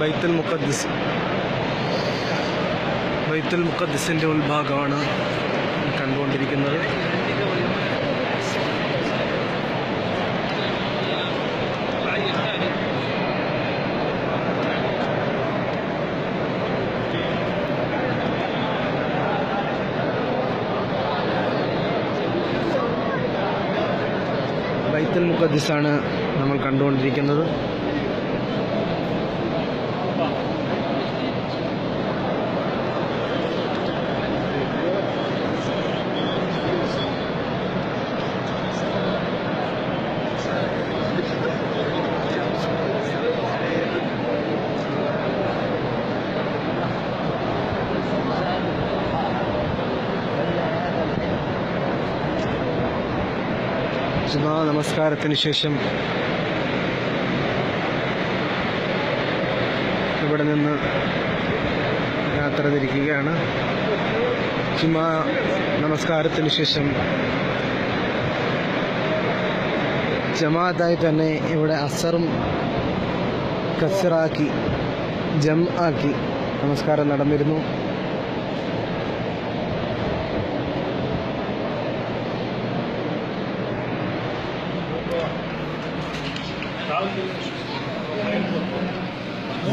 ബൈത്തുൽ മുഖദ്ദിസിൻ്റെ ഉൾഭാഗമാണ് കണ്ടുകൊണ്ടിരിക്കുന്നത്. ബൈത്തുൽ മുഖദ്ദിസാണ് നമ്മൾ കണ്ടുകൊണ്ടിരിക്കുന്നത്. ജുമാ നമസ്കാരത്തിന് ശേഷം ഇവിടെ നിന്ന് യാത്ര തിരിക്കുകയാണ്. ജുമാ നമസ്കാരത്തിന് ശേഷം ജമാഅത്തായി തന്നെ ഇവിടെ അസറും കസ്റാക്കി ജം ആക്കി നമസ്കാരം നടന്നിരുന്നു.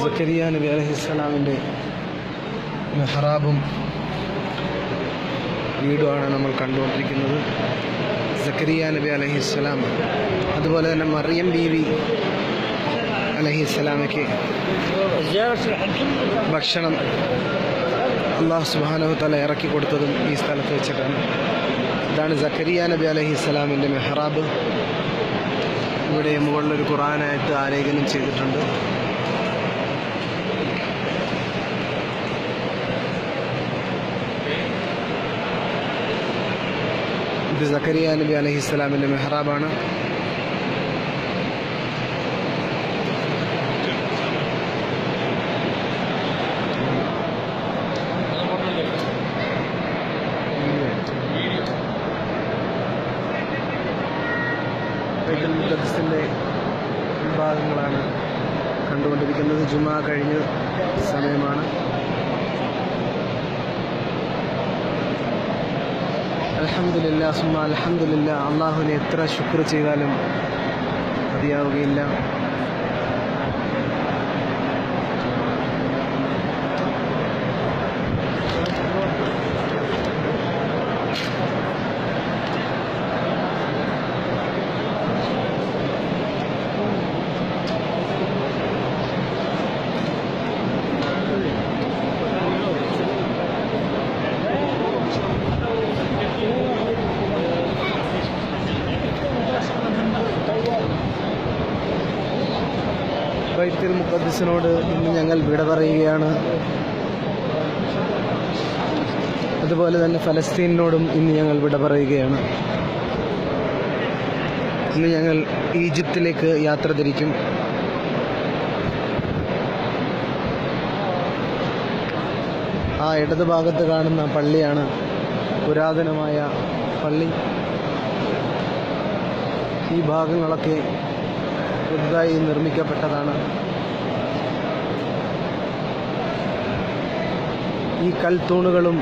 സക്കരിയ നബി അലൈഹിസ്സലാമിൻ്റെ മെഹ്റാബും വീടുമാണ് നമ്മൾ കണ്ടുകൊണ്ടിരിക്കുന്നത്. സക്കരിയ നബി അലൈഹിസ്സലാം അതുപോലെ തന്നെ മറിയം ബീവി അലൈഹിസ്സലാമയ്ക്ക് ഭക്ഷണം അല്ലാഹു സുബ്ഹാനഹു വ തആല ഇറക്കി കൊടുത്തതും ഈ സ്ഥലത്ത് വെച്ചിട്ടാണ്. ഇതാണ് സക്കരിയ നബി അലൈഹിസ്സലാമിൻ്റെ മെഹ്റാബ്. ഇവിടെ മുകളിലൊരു ഖുർആനായിട്ട് ആലേഖനം ചെയ്തിട്ടുണ്ട്. ഇത് സക്കരിയ നബി അലൈഹിസ്സലാമിൻ്റെ മെഹ്റാബാണ്. ബൈത്തുൽ മുഖദ്ദിസിൻ്റെ ഭാഗങ്ങളാണ് കണ്ടുകൊണ്ടിരിക്കുന്നത്. ജുമാ കഴിഞ്ഞ സമയമാണ്. അൽഹംദുലില്ലാ സുമ്മ അൽഹംദുലില്ലാ. അള്ളാഹുവിനെ എത്ര ശുക്ർ ചെയ്താലും മതിയാവുകയില്ല. ബൈത്തുൽ മുഖദ്ദിസിനോട് ഇന്ന് ഞങ്ങൾ വിട പറയുകയാണ്. അതുപോലെ തന്നെ ഫലസ്തീനിനോടും ഇന്ന് ഞങ്ങൾ വിട പറയുകയാണ്. ഇന്ന് ഞങ്ങൾ ഈജിപ്തിലേക്ക് യാത്ര തിരിക്കും. ആ ഇടതുഭാഗത്ത് കാണുന്ന പള്ളിയാണ് പുരാതനമായ പള്ളി. ഈ ഭാഗങ്ങളൊക്കെ പുതുതായി നിർമ്മിക്കപ്പെട്ടതാണ്. ഈ കൽത്തൂണുകളും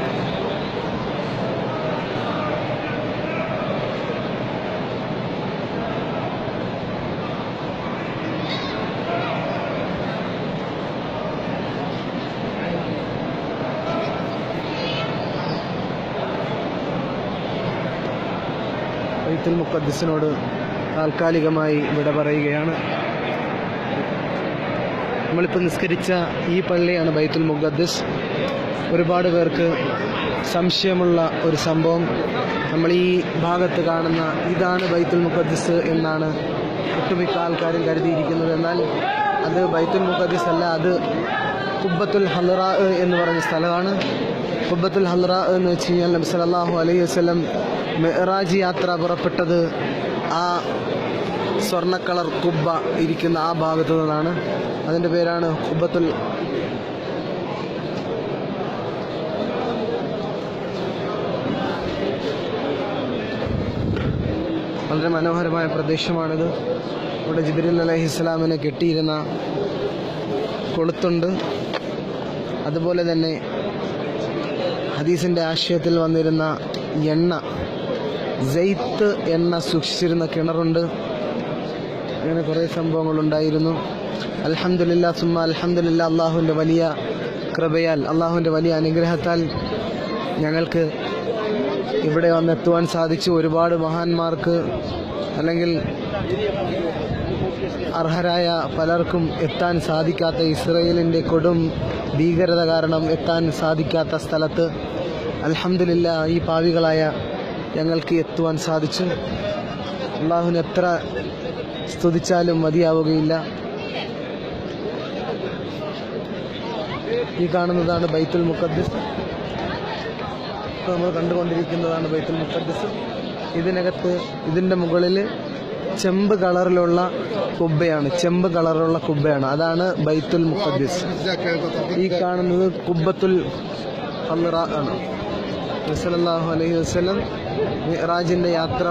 ബൈത്തുൽ മുഖദ്ദിസിനോട് താൽക്കാലികമായി വിട പറയുകയാണ്. നമ്മളിപ്പോൾ നിസ്കരിച്ച ഈ പള്ളിയാണ് ബൈത്തുൽ മുഖദ്ദിസ്. ഒരുപാട് പേർക്ക് സംശയമുള്ള ഒരു സംഭവം, നമ്മൾ ഈ ഭാഗത്ത് കാണുന്ന ഇതാണ് ബൈത്തുൽ മുഖദ്ദിസ് എന്നാണ് ഒട്ടുമിക്ക ആൾക്കാരും കരുതിയിരിക്കുന്നത്. എന്നാൽ അത് ബൈത്തുൽ മുഖദ്ദിസ് അല്ല, അത് ഖുബ്ബത്തുൽ ഹൽറാ എന്ന് പറഞ്ഞ സ്ഥലമാണ്. ഖുബ്ബത്തുൽ ഹൽറാ എന്ന് വെച്ച് കഴിഞ്ഞാൽ നബി സല്ലല്ലാഹു അലൈഹി വസല്ലം മിഅ്റാജ് യാത്ര പുറപ്പെട്ടത് ആ സ്വർണ്ണ കളർ കുബ്ബ ഇരിക്കുന്ന ആ ഭാഗത്തു നിന്നാണ്. അതിൻ്റെ പേരാണ് ഖുബ്ബത്തുൽ വളരെ മനോഹരമായ പ്രദേശമാണിത്. ഇവിടെ ജിബ്രീൽ അലൈഹിസ്സലാമിനെ കെട്ടിയിരുന്ന കൊളുത്തുണ്ട്. അതുപോലെ തന്നെ ഹദീസിൻ്റെ ആശയത്തിൽ വന്നിരുന്ന എണ്ണ, സെയ്ത്ത് എണ്ണ സൂക്ഷിച്ചിരുന്ന കിണറുണ്ട്. അങ്ങനെ കുറേ സംഭവങ്ങളുണ്ടായിരുന്നു. അൽഹംദുലില്ലാ സുമ്മ അൽഹംദുലില്ലാ, അള്ളാഹുവിൻ്റെ വലിയ കൃപയാൽ, അള്ളാഹുവിൻ്റെ വലിയ അനുഗ്രഹത്താൽ ഞങ്ങൾക്ക് ഇവിടെ വന്നെത്തുവാൻ സാധിച്ചു. ഒരുപാട് മഹാന്മാർക്ക് അല്ലെങ്കിൽ അർഹരായ പലർക്കും എത്താൻ സാധിക്കാത്ത, ഇസ്രയേലിൻ്റെ കൊടും ഭീകരത കാരണം എത്താൻ സാധിക്കാത്ത സ്ഥലത്ത് അൽഹംദുലില്ലാ ഈ പാവികളായ ഞങ്ങൾക്ക് എത്തുവാൻ സാധിച്ചു. അള്ളാഹുവിനെ എത്ര സ്തുതിച്ചാലും മതിയാവുകയില്ല. ഈ കാണുന്നതാണ് ബൈത്തുൽ മുഖദ്ദിസ്. നമ്മൾ കണ്ടുകൊണ്ടിരിക്കുന്നതാണ് ബൈത്തുൽ മുഖദ്ദിസ്. ഇതിനകത്ത്, ഇതിൻ്റെ മുകളിൽ ചെമ്പ് കളറിലുള്ള കുബ്ബയാണ്, ചെമ്പ് കളറിലുള്ള കുബ്ബയാണ്. അതാണ് ബൈത്തുൽ മുഖദ്ദിസ്. ഈ കാണുന്നത് കുബ്ബത്തുൽ ഹംറ ആണ്. റസൂലുള്ളാഹി അലൈഹി വസല്ലം മിഅ്റാജിൻ്റെ യാത്ര